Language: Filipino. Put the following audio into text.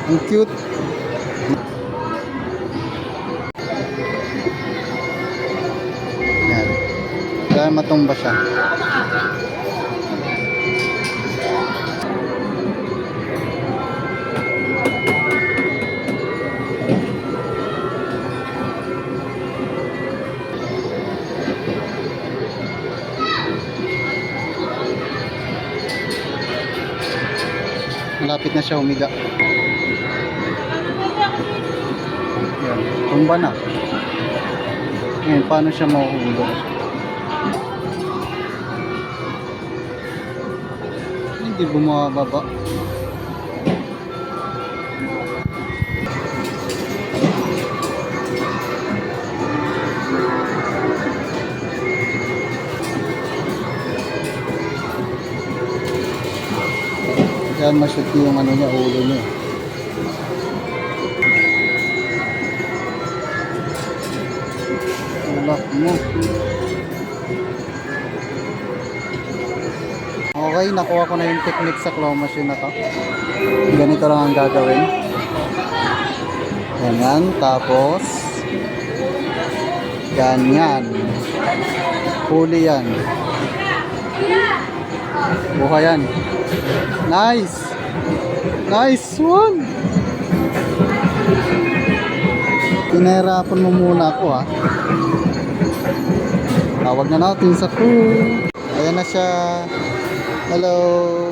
Ang cute. Yan. Kaya matumba siya. Malapit na siya humiga. Yan. Tumba na. Ngayon, paano siya mahuhulog? Hindi bumababa. Yan, mashoot yung ano niya, ulo niya. Ulak mo. Okay, nakuha ko na yung technique sa claw machine na to. Ganito lang ang gagawin. Ganyan, tapos ganyan. Huli yan. Buha yan. Nice! Nice one! Pinahirapan mo muna ako ha. Tawag na natin sa crew. Ayan na siya. Hello!